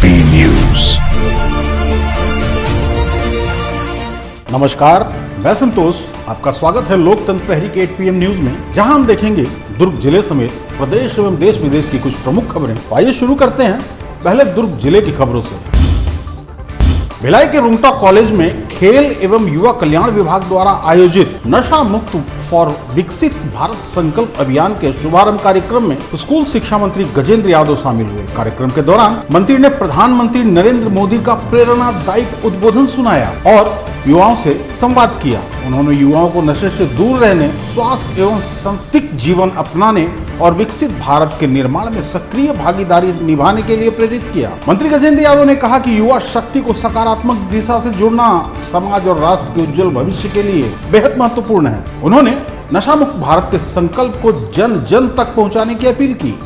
P news. नमस्कार, मैं संतोष। आपका स्वागत है लोकतंत्र प्रहरी के 8 PM न्यूज में, जहां हम देखेंगे दुर्ग जिले समेत प्रदेश एवं देश विदेश की कुछ प्रमुख खबरें। आइए शुरू करते हैं पहले दुर्ग जिले की खबरों से। भिलाई के रुंगटा कॉलेज में खेल एवं युवा कल्याण विभाग द्वारा आयोजित नशा मुक्त फॉर विकसित भारत संकल्प अभियान के शुभारंभ कार्यक्रम में स्कूल शिक्षा मंत्री गजेंद्र यादव शामिल हुए। कार्यक्रम के दौरान मंत्री ने प्रधानमंत्री नरेंद्र मोदी का प्रेरणादायक उद्बोधन सुनाया और युवाओं से संवाद किया। उन्होंने युवाओं को नशे से दूर रहने, स्वास्थ्य एवं संस्कृतिक जीवन अपनाने और विकसित भारत के निर्माण में सक्रिय भागीदारी निभाने के लिए प्रेरित किया। मंत्री गजेंद्र यादव ने कहा कि युवा शक्ति को सकारात्मक दिशा से जुड़ना समाज और राष्ट्र के उज्जवल भविष्य के लिए बेहद महत्वपूर्ण है। उन्होंने नशा मुक्त भारत के संकल्प को जन जन तक पहुंचाने की अपील की।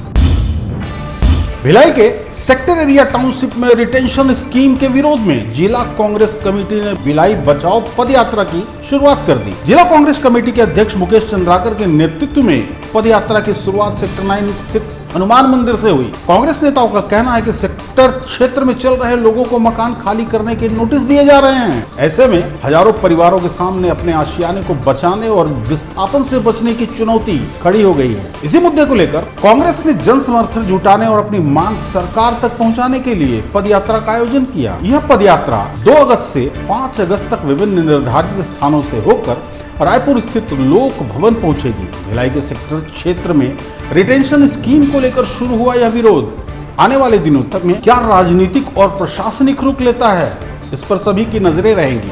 भिलाई के सेक्टर एरिया टाउनशिप में रिटेंशन स्कीम के विरोध में जिला कांग्रेस कमेटी ने भिलाई बचाओ पदयात्रा की शुरुआत कर दी। जिला कांग्रेस कमेटी के अध्यक्ष मुकेश चंद्राकर के नेतृत्व में पदयात्रा की शुरुआत सेक्टर 9 स्थित हनुमान मंदिर से हुई। कांग्रेस नेताओं का कहना है कि सेक्टर क्षेत्र में चल रहे लोगों को मकान खाली करने के नोटिस दिए जा रहे हैं। ऐसे में हजारों परिवारों के सामने अपने आशियाने को बचाने और विस्थापन से बचने की चुनौती खड़ी हो गई है। इसी मुद्दे को लेकर कांग्रेस ने जन समर्थन जुटाने और अपनी मांग सरकार तक पहुंचाने के लिए पदयात्रा का आयोजन किया। यह पदयात्रा 2 अगस्त से 5 अगस्त तक विभिन्न निर्धारित स्थानों से होकर रायपुर स्थित लोक भवन पहुंचेगी। भिलाई के सेक्टर क्षेत्र में रिटेंशन स्कीम को लेकर शुरू हुआ यह विरोध आने वाले दिनों तक में क्या राजनीतिक और प्रशासनिक रुख लेता है, इस पर सभी की नजरें रहेंगी।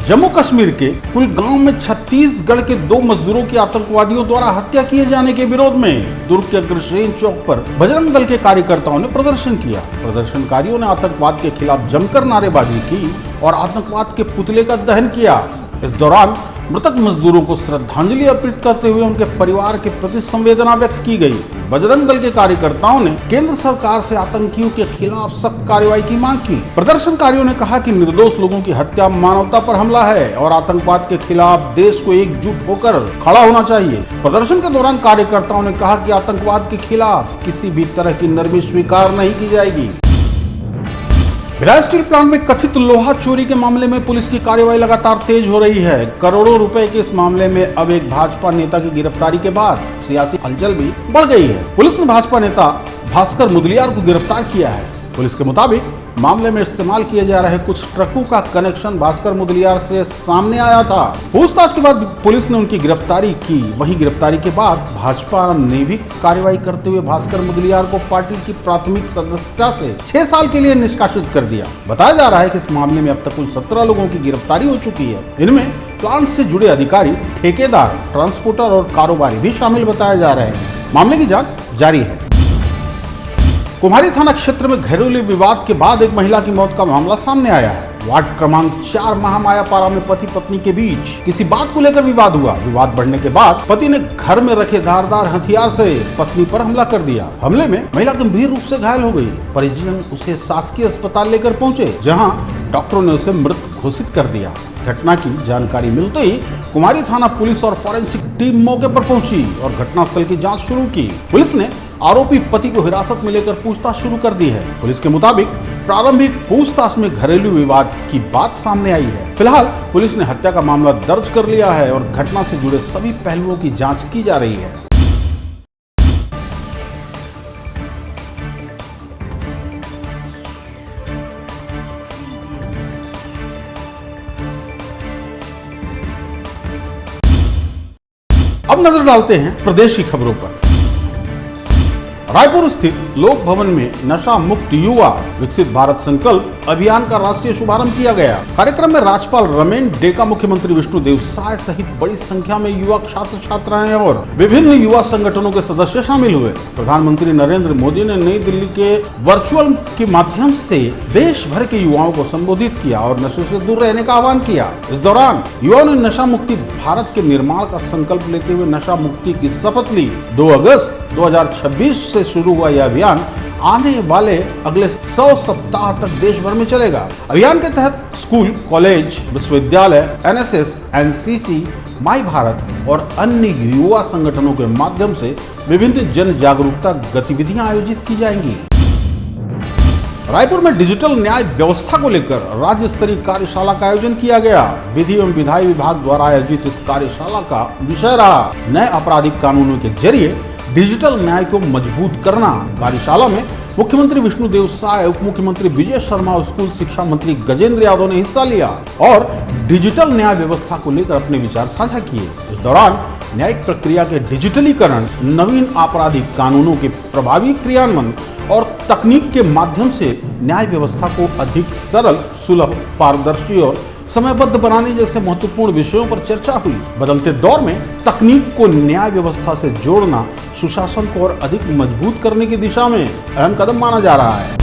जम्मू कश्मीर के कुलगांव में छत्तीसगढ़ के 2 मजदूरों की आतंकवादियों द्वारा हत्या किए जाने के विरोध में दुर्ग के अग्रसेन चौक पर बजरंग दल के कार्यकर्ताओं ने प्रदर्शन किया। प्रदर्शनकारियों ने आतंकवाद के खिलाफ जमकर नारेबाजी की और आतंकवाद के पुतले का दहन किया। इस दौरान मृतक मजदूरों को श्रद्धांजलि अर्पित करते हुए उनके परिवार के प्रति संवेदना व्यक्त की गई। बजरंग दल के कार्यकर्ताओं ने केंद्र सरकार से आतंकियों के खिलाफ सख्त कार्रवाई की मांग की। प्रदर्शनकारियों ने कहा कि निर्दोष लोगों की हत्या मानवता पर हमला है और आतंकवाद के खिलाफ देश को एकजुट होकर खड़ा होना चाहिए। प्रदर्शन के दौरान कार्यकर्ताओं ने कहा कि आतंकवाद के खिलाफ किसी भी तरह की नरमी स्वीकार नहीं की जाएगी। भिलाई स्टील प्लांट में कथित लोहा चोरी के मामले में पुलिस की कार्रवाई लगातार तेज हो रही है। करोड़ों रुपए के इस मामले में अब एक भाजपा नेता की गिरफ्तारी के बाद सियासी हलचल भी बढ़ गई है। पुलिस ने भाजपा नेता भास्कर मुदलियार को गिरफ्तार किया है। पुलिस के मुताबिक मामले में इस्तेमाल किए जा रहे कुछ ट्रकों का कनेक्शन भास्कर मुदलियार से सामने आया था। पूछताछ के बाद पुलिस ने उनकी गिरफ्तारी की। वहीं गिरफ्तारी के बाद भाजपा ने भी कार्रवाई करते हुए भास्कर मुदलियार को पार्टी की प्राथमिक सदस्यता से 6 साल के लिए निष्कासित कर दिया। बताया जा रहा है कि इस मामले में अब तक कुल 17 लोगों की गिरफ्तारी हो चुकी है। इनमें प्लांट से जुड़े अधिकारी, ठेकेदार, ट्रांसपोर्टर और कारोबारी भी शामिल बताए जा रहे हैं। मामले की जाँच जारी है। कुम्हारी थाना क्षेत्र में घरेलू विवाद के बाद एक महिला की मौत का मामला सामने आया है। वार्ड क्रमांक 4 महामायापारा में पति पत्नी के बीच किसी बात को लेकर विवाद हुआ। विवाद बढ़ने के बाद पति ने घर में रखे धारदार हथियार से पत्नी पर हमला कर दिया। हमले में महिला गंभीर रूप से घायल हो गई। परिजन उसे शासकीय अस्पताल लेकर पहुंचे, जहां डॉक्टरों ने उसे मृत घोषित कर दिया। घटना की जानकारी मिलते ही कुमारी थाना पुलिस और फॉरेंसिक टीम मौके पर पहुंची और घटनास्थल की जांच शुरू की। पुलिस ने आरोपी पति को हिरासत में लेकर पूछताछ शुरू कर दी है। पुलिस के मुताबिक प्रारंभिक पूछताछ में घरेलू विवाद की बात सामने आई है। फिलहाल पुलिस ने हत्या का मामला दर्ज कर लिया है और घटना से जुड़े सभी पहलुओं की जांच की जा रही है। अब नजर डालते हैं प्रदेश की खबरों पर। रायपुर स्थित लोक भवन में नशा मुक्त युवा विकसित भारत संकल्प अभियान का राष्ट्रीय शुभारंभ किया गया। कार्यक्रम में राज्यपाल रमेन डेका, मुख्यमंत्री विष्णुदेव साय सहित बड़ी संख्या में युवा छात्र छात्राएं और विभिन्न युवा संगठनों के सदस्य शामिल हुए। प्रधानमंत्री नरेंद्र मोदी ने नई दिल्ली के वर्चुअल के माध्यम से देश भर के युवाओं को संबोधित किया और नशे से दूर रहने का आह्वान किया। इस दौरान युवाओं ने नशा मुक्ति भारत के निर्माण का संकल्प लेते हुए नशा मुक्ति की शपथ ली। 2 अगस्त 2026 से शुरू हुआ यह अभियान आने वाले अगले 100 सप्ताह तक देश भर में चलेगा। अभियान के तहत स्कूल, कॉलेज, विश्वविद्यालय, एनएसएस, एनसीसी, माई भारत और अन्य युवा संगठनों के माध्यम से विभिन्न जन जागरूकता गतिविधियां आयोजित की जाएंगी। रायपुर में डिजिटल न्याय व्यवस्था को लेकर राज्य स्तरीय कार्यशाला का आयोजन किया गया। विधि एवं विधायी विभाग द्वारा आयोजित इस कार्यशाला का विषय रहा नए आपराधिक कानूनों के जरिए डिजिटल न्याय को मजबूत करना। कार्यशाला में मुख्यमंत्री विष्णुदेव साय, उप मुख्यमंत्री विजय शर्मा और स्कूल शिक्षा मंत्री गजेंद्र यादव ने हिस्सा लिया और डिजिटल न्याय व्यवस्था को लेकर अपने विचार साझा किए। इस दौरान न्यायिक प्रक्रिया के डिजिटलीकरण, नवीन आपराधिक कानूनों के प्रभावी क्रियान्वयन और तकनीक के माध्यम से न्याय व्यवस्था को अधिक सरल, सुलभ, पारदर्शी और समयबद्ध बनाने जैसे महत्वपूर्ण विषयों पर चर्चा हुई। बदलते दौर में तकनीक को न्याय व्यवस्था से जोड़ना सुशासन को और अधिक मजबूत करने की दिशा में अहम कदम माना जा रहा है।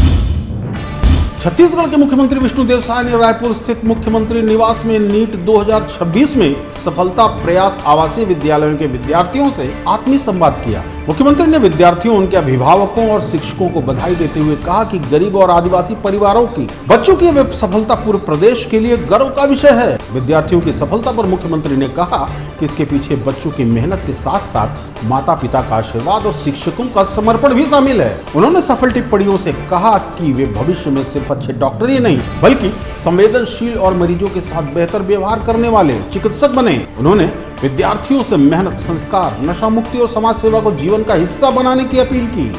छत्तीसगढ़ के मुख्यमंत्री विष्णुदेव साय ने रायपुर स्थित मुख्यमंत्री निवास में नीट 2026 में सफलता प्रयास आवासीय विद्यालयों के विद्यार्थियों से आत्मीय संवाद किया। मुख्यमंत्री ने विद्यार्थियों, उनके अभिभावकों और शिक्षकों को बधाई देते हुए कहा कि गरीब और आदिवासी परिवारों की बच्चों की यह सफलता पूरे प्रदेश के लिए गर्व का विषय है। विद्यार्थियों की सफलता पर मुख्यमंत्री ने कहा कि इसके पीछे बच्चों की मेहनत के साथ साथ माता पिता का आशीर्वाद और शिक्षकों का समर्पण भी शामिल है। उन्होंने सफल टिप्पणियों से कहा कि वे भविष्य में सिर्फ अच्छे डॉक्टर ही नहीं बल्कि संवेदनशील और मरीजों के साथ बेहतर व्यवहार करने वाले चिकित्सक बने। उन्होंने विद्यार्थियों से मेहनत, संस्कार, नशा मुक्ति और समाज सेवा को जीवन का हिस्सा बनाने की अपील की।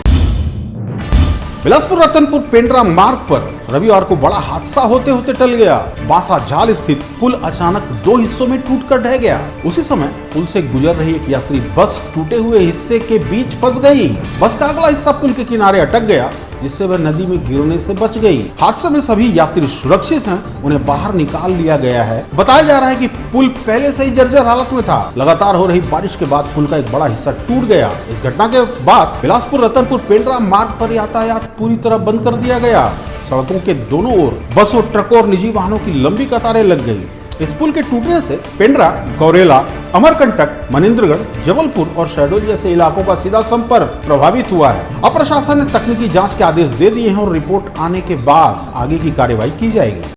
बिलासपुर रतनपुर पेंड्रा मार्ग पर रविवार को बड़ा हादसा होते होते टल गया। बासाजाल स्थित पुल अचानक दो हिस्सों में टूटकर ढह गया। उसी समय पुल से गुजर रही एक यात्री बस टूटे हुए हिस्से के बीच फंस गई। बस का अगला हिस्सा पुल के किनारे अटक गया, जिससे वह नदी में गिरने से बच गई। हादसे में सभी यात्री सुरक्षित हैं, उन्हें बाहर निकाल लिया गया है। बताया जा रहा है कि पुल पहले से ही जर्जर हालत में था। लगातार हो रही बारिश के बाद पुल का एक बड़ा हिस्सा टूट गया। इस घटना के बाद बिलासपुर रतनपुर पेंड्रा मार्ग पर यातायात पूरी तरह बंद कर दिया गया। सड़कों के दोनों ओर बसों, ट्रकों और निजी वाहनों की लंबी कतारें लग गई। इस पुल के टूटने से पेंड्रा, गौरेला, अमरकंटक, मनिंद्रगढ़, जबलपुर और शहडोल जैसे इलाकों का सीधा संपर्क प्रभावित हुआ है। अब प्रशासन ने तकनीकी जांच के आदेश दे दिए हैं और रिपोर्ट आने के बाद आगे की कार्रवाई की जाएगी।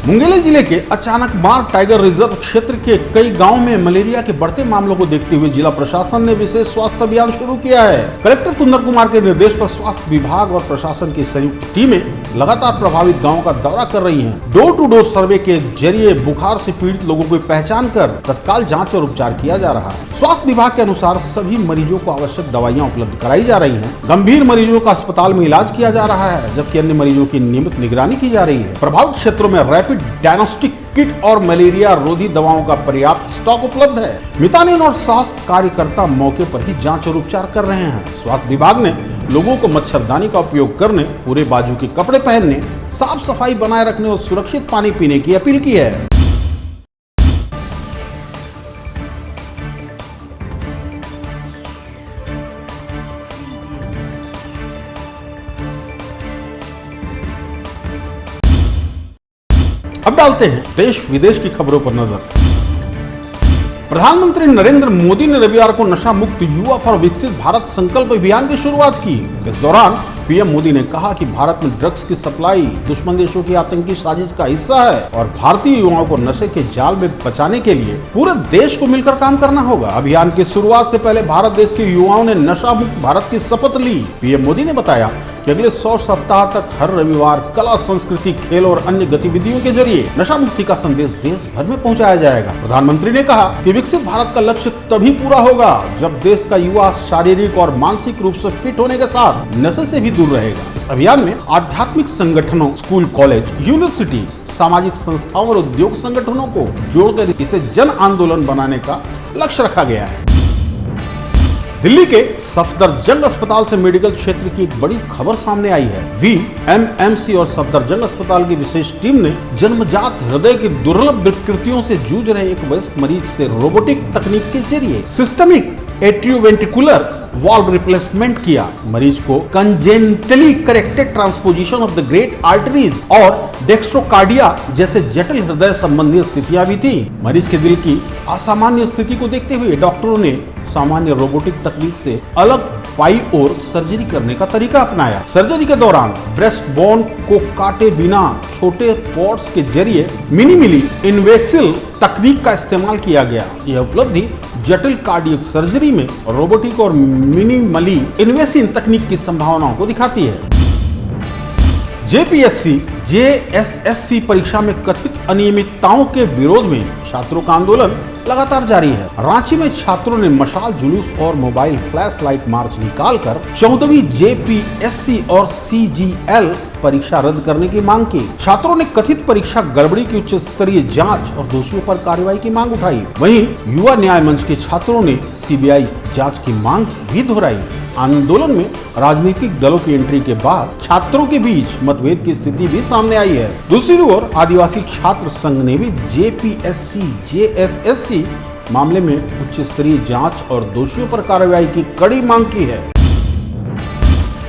मुंगेली जिले के अचानक मार टाइगर रिजर्व क्षेत्र के कई गांवों में मलेरिया के बढ़ते मामलों को देखते हुए जिला प्रशासन ने विशेष स्वास्थ्य अभियान शुरू किया है। कलेक्टर कुंदर कुमार के निर्देश पर स्वास्थ्य विभाग और प्रशासन की संयुक्त टीमें लगातार प्रभावित गांवों का दौरा कर रही हैं। डोर टू डोर सर्वे के जरिए बुखार से पीड़ित लोगों की पहचान कर तत्काल जाँच और उपचार किया जा रहा है। स्वास्थ्य विभाग के अनुसार सभी मरीजों को आवश्यक दवाइयाँ उपलब्ध कराई जा रही है। गंभीर मरीजों का अस्पताल में इलाज किया जा रहा है, जबकि अन्य मरीजों की नियमित निगरानी की जा रही है। प्रभावित क्षेत्रों में रैपिड डायग्नोस्टिक किट और मलेरिया रोधी दवाओं का पर्याप्त स्टॉक उपलब्ध है। मितानिन और स्वास्थ्य कार्यकर्ता मौके पर ही जांच और उपचार कर रहे हैं। स्वास्थ्य विभाग ने लोगों को मच्छरदानी का उपयोग करने, पूरे बाजू के कपड़े पहनने, साफ सफाई बनाए रखने और सुरक्षित पानी पीने की अपील की है। अब डालते हैं देश विदेश की खबरों पर नजर। प्रधानमंत्री नरेंद्र मोदी ने रविवार को नशा मुक्त युवा फॉर विकसित भारत संकल्प अभियान की शुरुआत की। इस दौरान पीएम मोदी ने कहा कि भारत में ड्रग्स की सप्लाई दुश्मन देशों की आतंकी साजिश का हिस्सा है और भारतीय युवाओं को नशे के जाल में बचाने के लिए पूरे देश को मिलकर काम करना होगा। अभियान की शुरुआत से पहले भारत देश के युवाओं ने नशा मुक्त भारत की शपथ ली। पीएम मोदी ने बताया कि अगले 100 सप्ताह तक हर रविवार कला, संस्कृति, खेल और अन्य गतिविधियों के जरिए नशा मुक्ति का संदेश देश भर में पहुंचाया जाएगा। प्रधानमंत्री ने कहा कि विकसित भारत का लक्ष्य तभी पूरा होगा जब देश का युवा शारीरिक और मानसिक रूप से फिट होने के साथ नशे से भी दूर रहेगा। इस अभियान में आध्यात्मिक संगठनों, स्कूल, कॉलेज, यूनिवर्सिटी, सामाजिक संस्थाओं और उद्योग संगठनों को जोड़कर इसे जन आंदोलन बनाने का लक्ष्य रखा गया है। दिल्ली के सफदरजंग अस्पताल से मेडिकल क्षेत्र की एक बड़ी खबर सामने आई है। VMMC और सफदरजंग अस्पताल की विशेष टीम ने जन्मजात हृदय की दुर्लभ विकृतियों से जूझ रहे एक वयस्क मरीज से रोबोटिक तकनीक के जरिए सिस्टमिक एट्रियोवेंट्रिकुलर वाल्व रिप्लेसमेंट किया। मरीज को congenitally corrected transposition of the great arteries और डेक्स्ट्रोकार्डिया जैसे जटिल हृदय संबंधी स्थितियां भी थी। मरीज के दिल की असामान्य स्थिति को देखते हुए डॉक्टरों ने सामान्य रोबोटिक तकनीक से अलग बाई ओर सर्जरी करने का तरीका अपनाया। सर्जरी के दौरान ब्रेस्ट बोन को काटे बिना छोटे पॉट्स के जरिए मिनिमली इन्वेसिव तकनीक का इस्तेमाल किया गया। यह उपलब्धि जटिल कार्डियक सर्जरी में रोबोटिक और मिनिमली इन्वेसिव तकनीक की संभावनाओं को दिखाती है। जेपीएससी जेएसएससी परीक्षा में कथित अनियमितताओं के विरोध में छात्रों का आंदोलन लगातार जारी है। रांची में छात्रों ने मशाल जुलूस और मोबाइल फ्लैश लाइट मार्च निकालकर 14वीं जेपीएससी और सीजीएल परीक्षा रद्द करने की मांग की। छात्रों ने कथित परीक्षा गड़बड़ी की उच्च स्तरीय जांच और दोषियों पर कार्रवाई की मांग उठाई। वहीं युवा न्याय मंच के छात्रों ने सीबीआई जांच की मांग भी दोहराई। आंदोलन में राजनीतिक दलों की एंट्री के बाद छात्रों के बीच मतभेद की स्थिति भी सामने आई है। दूसरी ओर आदिवासी छात्र संघ ने भी जेपीएससी जेएसएससी मामले में उच्च स्तरीय जांच और दोषियों पर कार्रवाई की कड़ी मांग की है।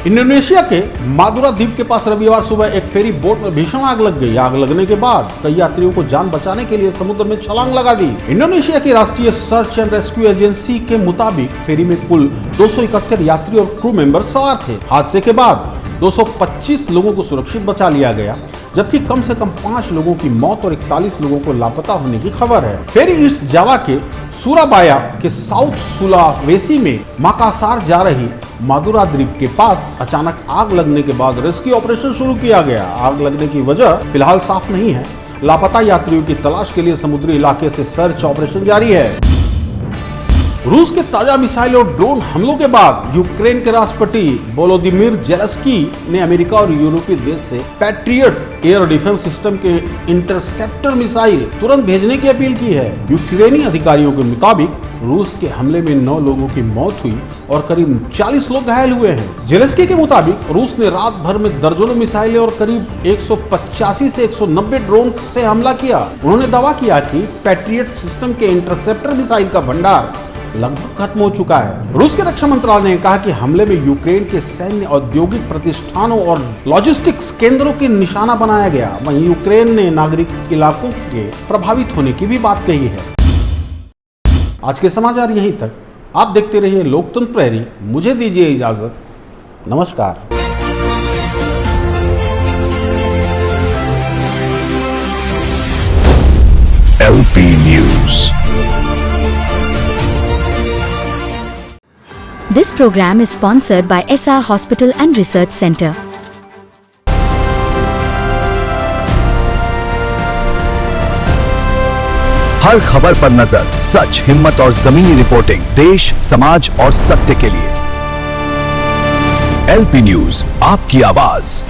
इंडोनेशिया के मादुरा द्वीप के पास रविवार सुबह एक फेरी बोट में भीषण आग लग गई। आग लगने के बाद कई यात्रियों को जान बचाने के लिए समुद्र में छलांग लगा दी। इंडोनेशिया की राष्ट्रीय सर्च एंड रेस्क्यू एजेंसी के मुताबिक फेरी में कुल 271 यात्री और क्रू मेंबर सवार थे। हादसे के बाद 225 लोगों को सुरक्षित बचा लिया गया, जबकि कम से कम 5 लोगों की मौत और 41 लोगों को लापता होने की खबर है। फेरी ईस्ट जावा के सूराबाया के साउथ सुलावेसी में माकासार जा रही मादुरा द्वीप के पास अचानक आग लगने के बाद रेस्क्यू ऑपरेशन शुरू किया गया। आग लगने की वजह फिलहाल साफ नहीं है। लापता यात्रियों की तलाश के लिए समुद्री इलाके से सर्च ऑपरेशन जारी है। रूस के ताजा मिसाइल और ड्रोन हमलों के बाद यूक्रेन के राष्ट्रपति वोलोदिमीर जेलेंस्की ने अमेरिका और यूरोपीय देश से पैट्रियट एयर डिफेंस सिस्टम के इंटरसेप्टर मिसाइल तुरंत भेजने की अपील की है। यूक्रेनी अधिकारियों के मुताबिक रूस के हमले में 9 लोगों की मौत हुई और करीब 40 लोग घायल हुए हैं। जेलेंस्की के मुताबिक रूस ने रात भर में दर्जनों मिसाइलें और करीब 185 से 190 ड्रोन से हमला किया। उन्होंने दावा किया कि पैट्रियट सिस्टम के इंटरसेप्टर मिसाइल का भंडार लगभग खत्म हो चुका है। रूस के रक्षा मंत्रालय ने कहा कि हमले में यूक्रेन के सैन्य औद्योगिक प्रतिष्ठानों और लॉजिस्टिक्स केंद्रों की निशाना बनाया गया। वहीं यूक्रेन ने नागरिक इलाकों के प्रभावित होने की भी बात कही है। आज के समाचार यहीं तक। आप देखते रहिए लोकतंत्र प्रहरी। मुझे दीजिए इजाजत। नमस्कार। LP News. This program is sponsored by SR Hospital and Research Center. हर खबर पर नजर, सच, हिम्मत और जमीनी रिपोर्टिंग, देश, समाज और सत्य के लिए। LP न्यूज, आपकी आवाज।